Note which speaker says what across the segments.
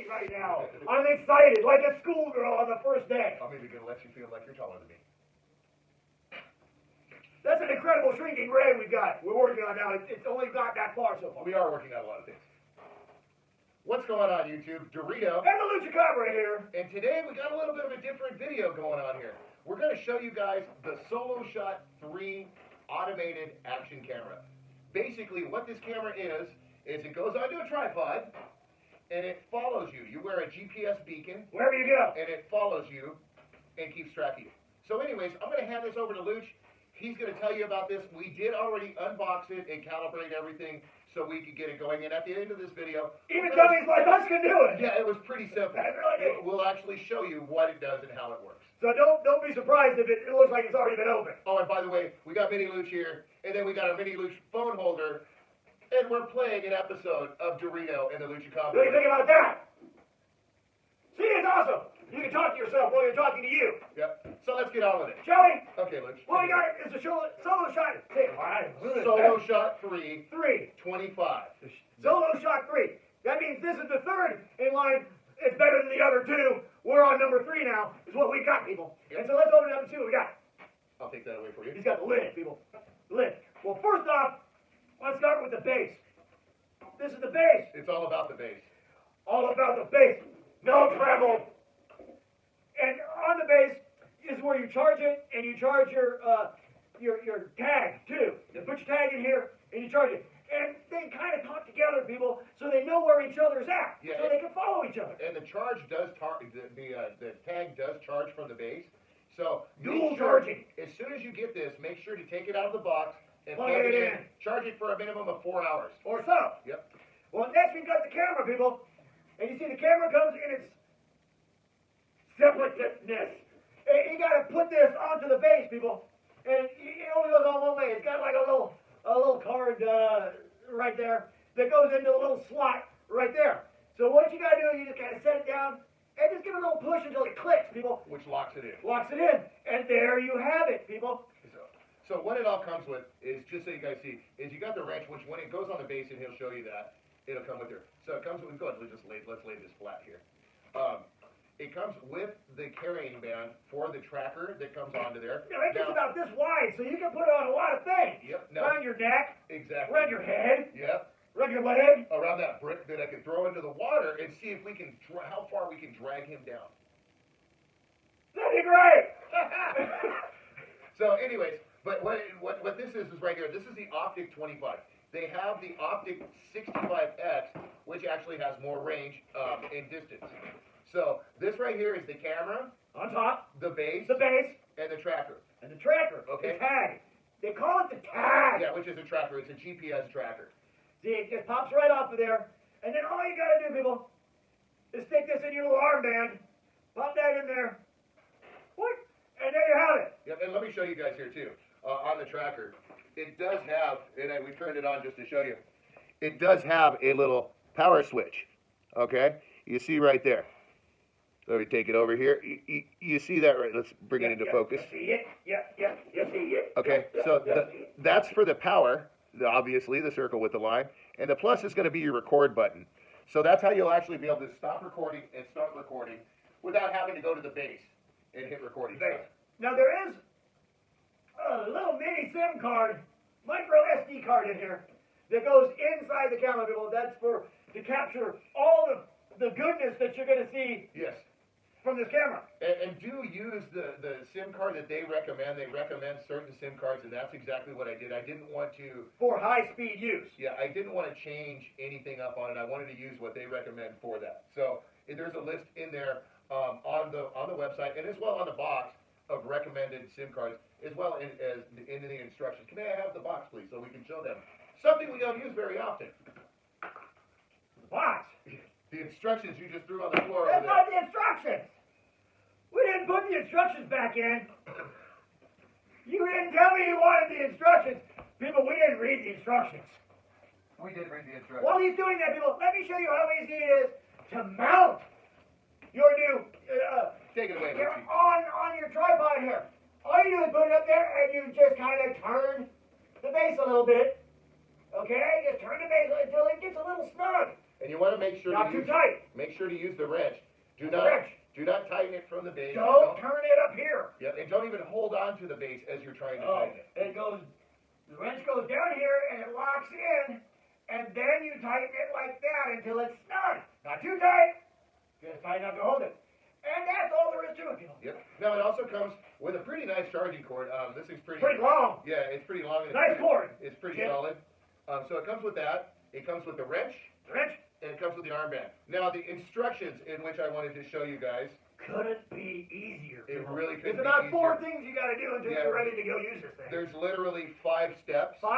Speaker 1: right now. I'm excited, like a schoolgirl on the first day.
Speaker 2: I'm even going to let you feel like you're taller than me.
Speaker 1: That's an incredible shrinking ray we've got. We're working on now. It's only got that far so far.
Speaker 2: We are working on a lot of things. What's going on, YouTube? Dorito.
Speaker 1: And the Lucha Cabra here.
Speaker 2: And today we got a little bit of a different video going on here. We're going to show you guys the SoloShot3 automated action camera. Basically, what this camera is it goes onto a tripod, and it follows you. You wear a GPS beacon.
Speaker 1: Wherever you go.
Speaker 2: And it follows you and keeps track of you. So anyways, I'm going to hand this over to Luch. He's going to tell you about this. We did already unbox it and calibrate everything so we could get it going. And at the end of this video,
Speaker 1: even dummies like us can do it.
Speaker 2: Yeah, it was pretty simple.
Speaker 1: Really
Speaker 2: we'll actually show you what it does and how it works.
Speaker 1: So don't be surprised if it looks like it's already been opened.
Speaker 2: Oh, and by the way, we got Mini Luch here, and then we got a Mini Luch phone holder, and we're playing an episode of Dorito and the Lucha Cabra.
Speaker 1: What do you think about that? See, it's awesome. You can talk to yourself while you're talking to you.
Speaker 2: Yep. So let's get on with it.
Speaker 1: Shall we?
Speaker 2: Okay, Luch.
Speaker 1: What we got is a SoloShot.
Speaker 2: SoloShot3 25.
Speaker 1: SoloShot3. That means this is the third in line. It's better than the other two. We're on number 3 now, is what we got, people.
Speaker 2: Yep.
Speaker 1: And so let's open it up and see what we got.
Speaker 2: I'll take that away for you.
Speaker 1: He's got the lid, people. The lid. Well, first off, let's start with the base. This is the base.
Speaker 2: It's all about the base.
Speaker 1: All about the base. No treble. And on the base is where you charge it, and you charge your tag too. You put your tag in here, and you charge it. And they kind of talk together, people, so they know where each other's at,
Speaker 2: yeah,
Speaker 1: so they can follow each other.
Speaker 2: And the charge does the tag does charge from the base. So
Speaker 1: dual charging.
Speaker 2: As soon as you get this, make sure to take it out of the box and
Speaker 1: plug it in.
Speaker 2: Charge it for a minimum of 4 hours.
Speaker 1: Or so.
Speaker 2: Yep.
Speaker 1: Well, next we've got the camera, people. And you see the camera comes in its separateness. And you got to put this onto the base, people. And it only goes on one way. It's got like a little card right there that goes into a little slot right there. So what you got to do, you just kind of set it down and just give it a little push until it clicks, people.
Speaker 2: Which locks it in.
Speaker 1: Locks it in. And there you have it, people.
Speaker 2: So what it all comes with is, just so you guys see, is you got the wrench, which when it goes on the base, and he'll show you that, it'll come with there. So it comes with, go ahead, let's lay this flat here. It comes with the carrying band for the tracker that comes onto there.
Speaker 1: Now, it gets about this wide, so you can put it on a lot of things.
Speaker 2: Yep.
Speaker 1: Around your neck.
Speaker 2: Exactly.
Speaker 1: Around your head.
Speaker 2: Yep.
Speaker 1: Around your leg.
Speaker 2: Around that brick that I can throw into the water and see if we can, how far we can drag him down.
Speaker 1: That'd be great.
Speaker 2: So anyways, but what this is right here, this is the Optic25. They have the Optic65X, which actually has more range and distance. So this right here is the camera.
Speaker 1: On top.
Speaker 2: The base. And the tracker.
Speaker 1: And the tracker.
Speaker 2: Okay.
Speaker 1: The tag. They call it the tag.
Speaker 2: Yeah, which is a tracker. It's a GPS tracker.
Speaker 1: See, it just pops right off of there. And then all you got to do, people, is stick this in your little armband. Pop that in there. What? And there you have it.
Speaker 2: Yeah, and let me show you guys here, too. On the tracker, it does have, and we turned it on just to show you, it does have a little power switch. Okay? You see right there. Let me take it over here. You see that right? Let's bring it into focus.
Speaker 1: You see it? Yeah, you see it.
Speaker 2: Okay, so that's for the power, obviously, the circle with the line. And the plus is going to be your record button. So that's how you'll actually be able to stop recording and start recording without having to go to the base and hit recording.
Speaker 1: Now there is a little mini SIM card, micro SD card in here that goes inside the camera, people. That's to capture all the goodness that you're going to see.
Speaker 2: Yes.
Speaker 1: From this camera.
Speaker 2: And do use the SIM card that they recommend. They recommend certain SIM cards, and that's exactly what I did. I didn't want to...
Speaker 1: For high-speed use.
Speaker 2: Yeah, I didn't want to change anything up on it. I wanted to use what they recommend for that. So there's a list in there on the website, and as well on the box of recommended SIM cards, as well as in the instructions. Can I have the box, please, so we can show them? Something we don't use very often.
Speaker 1: The box?
Speaker 2: The instructions you just threw on the floor.
Speaker 1: That's not the instructions. We didn't put the instructions back in. You didn't tell me you wanted the instructions. People, we didn't read the instructions.
Speaker 2: We did read the instructions.
Speaker 1: While he's doing that, people, let me show you how easy it is to mount your new
Speaker 2: take it away,
Speaker 1: on your tripod here. All you do is put it up there and you just kind of turn the base a little bit. Okay? Just turn the base until it gets a little snug.
Speaker 2: And you want to make sure
Speaker 1: Not too tight.
Speaker 2: Make sure to use the wrench. Do
Speaker 1: Wrench.
Speaker 2: not tighten it from the base.
Speaker 1: Don't turn it up here.
Speaker 2: Yeah, and don't even hold on to the base as you're trying to tighten it.
Speaker 1: The wrench goes down here and it locks in, and then you tighten it like that until it's snug. Not too tight, just tight enough to hold it. And that's all there is to it, people.
Speaker 2: Yep. Now it also comes with a pretty nice charging cord. This thing's pretty
Speaker 1: long.
Speaker 2: Yeah, it's pretty long. And
Speaker 1: Nice cord.
Speaker 2: It's pretty solid. So it comes with that. It comes with the wrench. And it comes with the armband. Now the instructions in which I wanted to show you guys.
Speaker 1: Couldn't be easier.
Speaker 2: It really couldn't
Speaker 1: be easier. It's about 4 things you got to do until you're ready to go use this thing.
Speaker 2: There's literally 5 steps.
Speaker 1: 5?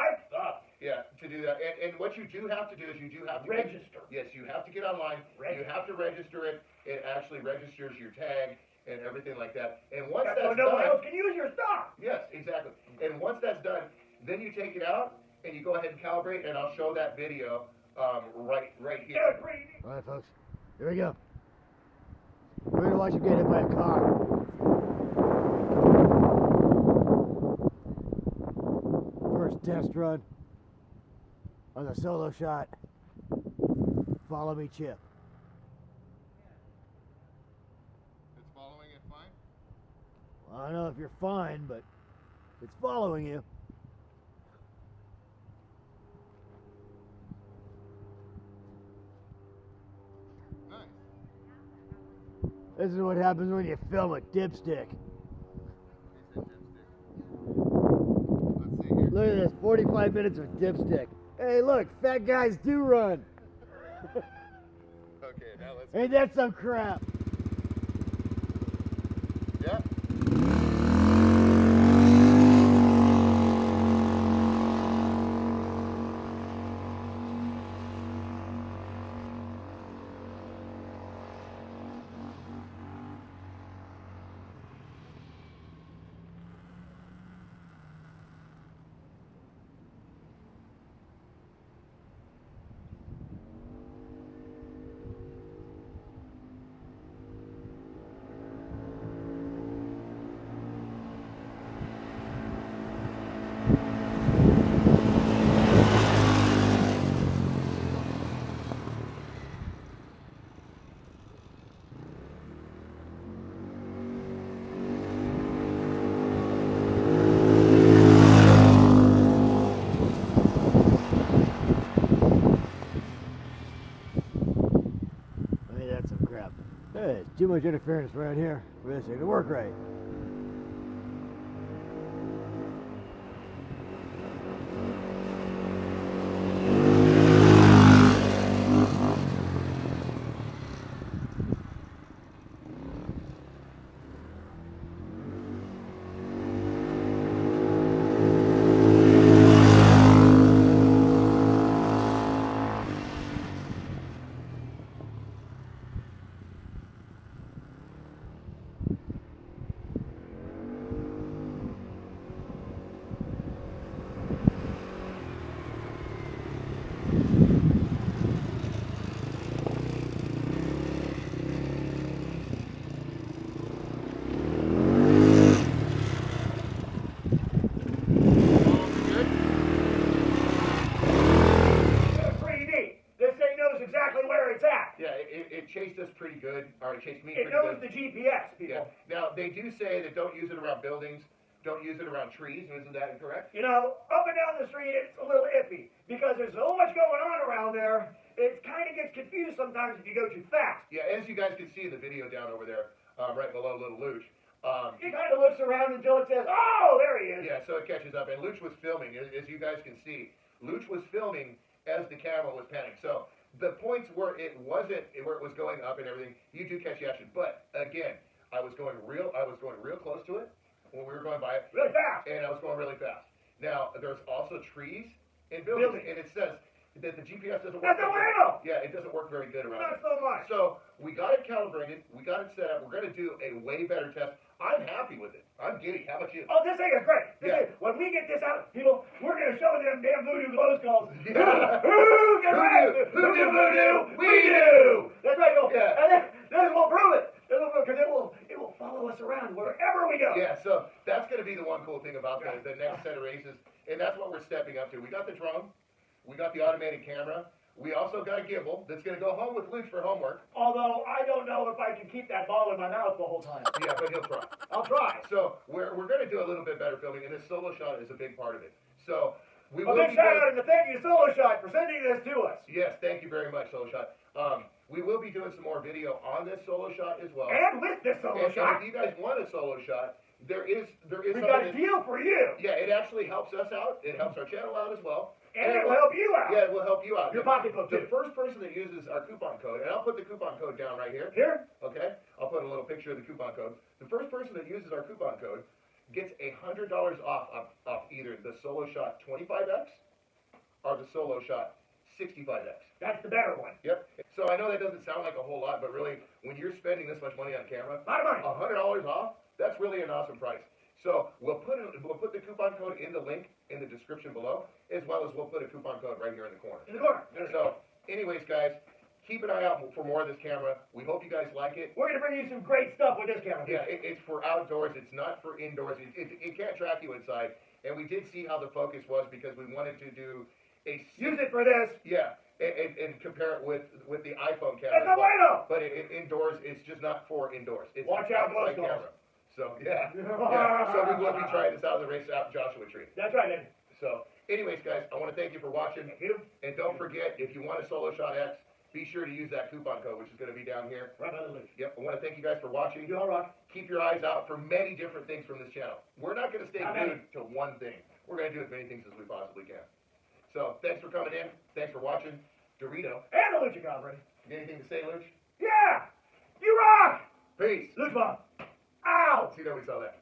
Speaker 2: Yeah, to do that. And what you do have to do is you do have to
Speaker 1: register.
Speaker 2: Yes, you have to get online. You have to register it. It actually registers your tag and everything like that. And once that's done,
Speaker 1: no one else can use your stuff.
Speaker 2: Yes, exactly. And once that's done, then you take it out and you go ahead and calibrate, and I'll show that video right here.
Speaker 1: Yeah, pretty neat.
Speaker 3: All right, folks, here we go. We're gonna watch him get hit by a car. First test run on the solo shot. Follow me, Chip.
Speaker 2: It's following it fine?
Speaker 3: Well, I don't know if you're fine, but it's following you. This is what happens when you film a dipstick.
Speaker 2: Let's see here.
Speaker 3: Look at this, 45 minutes of dipstick. Hey, look, fat guys do run.
Speaker 2: Okay, now let's.
Speaker 3: Ain't that some crap?
Speaker 2: Yeah.
Speaker 3: Hey, too much interference around here for this thing to work right.
Speaker 2: Chased us pretty good, or it chased me
Speaker 1: pretty
Speaker 2: good.
Speaker 1: It knows the GPS, people.
Speaker 2: Yeah. Now, they do say that don't use it around buildings, don't use it around trees, isn't that incorrect?
Speaker 1: You know, up and down the street, it's a little iffy, because there's so much going on around there, it kind of gets confused sometimes if you go too fast.
Speaker 2: Yeah, as you guys can see in the video down over there, right below Little Luch.
Speaker 1: He kind of looks around until it says, oh, there he is.
Speaker 2: Yeah, so it catches up, and Luch was filming, as you guys can see. Luch was filming as the camera was panning, so the points where it was going up and everything, you do catch the action. But again, I was going real close to it when we were going by it.
Speaker 1: Really fast.
Speaker 2: And I was going really fast. Now, there's also trees and buildings, and it says that the GPS doesn't work.
Speaker 1: That's the way I know.
Speaker 2: Yeah, it doesn't work very good around
Speaker 1: Not
Speaker 2: it.
Speaker 1: so much.
Speaker 2: So we got it calibrated, we got it set up, we're going to do a way better test. I'm happy with it. I'm giddy. How about you?
Speaker 1: Oh, this thing is great. When we get this out, people, we're going to show them damn voodoo clothes calls. Yeah. Who can rap? Who do voodoo? We do. That's right, Bill.
Speaker 2: Yeah.
Speaker 1: And then we'll prove it. Because it will follow us around wherever we go.
Speaker 2: Yeah, so that's going to be the one cool thing about the next set of races, and that's what we're stepping up to. We got the drone, we got the automated camera, We also got a gimbal that's going to go home with Luch for homework.
Speaker 1: Although I don't know if I can keep that ball in my mouth the whole time.
Speaker 2: Yeah, but he'll try.
Speaker 1: I'll try.
Speaker 2: So we're going to do a little bit better filming, and this solo shot is a big part of it. So we
Speaker 1: A
Speaker 2: will
Speaker 1: big
Speaker 2: be
Speaker 1: shout out and thank you, SoloShot, for sending this to us.
Speaker 2: Yes, thank you very much, SoloShot. We will be doing some more video on this solo shot as well.
Speaker 1: And with this
Speaker 2: And
Speaker 1: SoloShot,
Speaker 2: if you guys want a solo shot, there is
Speaker 1: we've got a deal for you.
Speaker 2: Yeah, it actually helps us out. It helps our channel out as well.
Speaker 1: And it will help you out.
Speaker 2: Yeah, it will help you out.
Speaker 1: Your pocketbook,
Speaker 2: The
Speaker 1: too.
Speaker 2: first person that uses our coupon code, and I'll put the coupon code down right here.
Speaker 1: Here?
Speaker 2: Okay? I'll put a little picture of the coupon code. The first person that uses our coupon code gets $100 off either the SoloShot 25X or the SoloShot 65X.
Speaker 1: That's the better one.
Speaker 2: Yep. So I know that doesn't sound like a whole lot, but really, when you're spending this much money on camera,
Speaker 1: A lot of money.
Speaker 2: $100 off, that's really an awesome price. So we'll put the coupon code in the link in the description below, as well as we'll put a coupon code right here in the corner.
Speaker 1: In the corner.
Speaker 2: So, anyways, guys, keep an eye out for more of this camera. We hope you guys like it.
Speaker 1: We're going to bring you some great stuff with this camera.
Speaker 2: Yeah, it's for outdoors. It's not for indoors. It can't track you inside. And we did see how the focus was because we wanted to do a...
Speaker 1: Use it for this.
Speaker 2: Yeah, and compare it with the iPhone camera.
Speaker 1: It's no bueno.
Speaker 2: But indoors, it's just not for indoors. It's
Speaker 1: Watch out,
Speaker 2: outside
Speaker 1: close
Speaker 2: camera. So, yeah. Yeah. So we will be trying this out of the race out Joshua Tree.
Speaker 1: That's right, man.
Speaker 2: So, anyways, guys, I want to thank you for watching.
Speaker 1: Thank you.
Speaker 2: And don't forget, if you want a SoloShot X, be sure to use that coupon code, which is going to be down here.
Speaker 1: Right by the loop.
Speaker 2: Yep, I want to thank you guys for watching.
Speaker 1: You all rock.
Speaker 2: Keep your eyes out for many different things from this channel. We're not going to stay
Speaker 1: Not
Speaker 2: glued to one thing. We're going to do as many things as we possibly can. So, thanks for coming in. Thanks for watching. Dorito.
Speaker 1: And the Lucha Comrade.
Speaker 2: Anything to say, Luch?
Speaker 1: Yeah! You rock!
Speaker 2: Peace.
Speaker 1: Lucha Bomb. Ow!
Speaker 2: See, nobody saw that.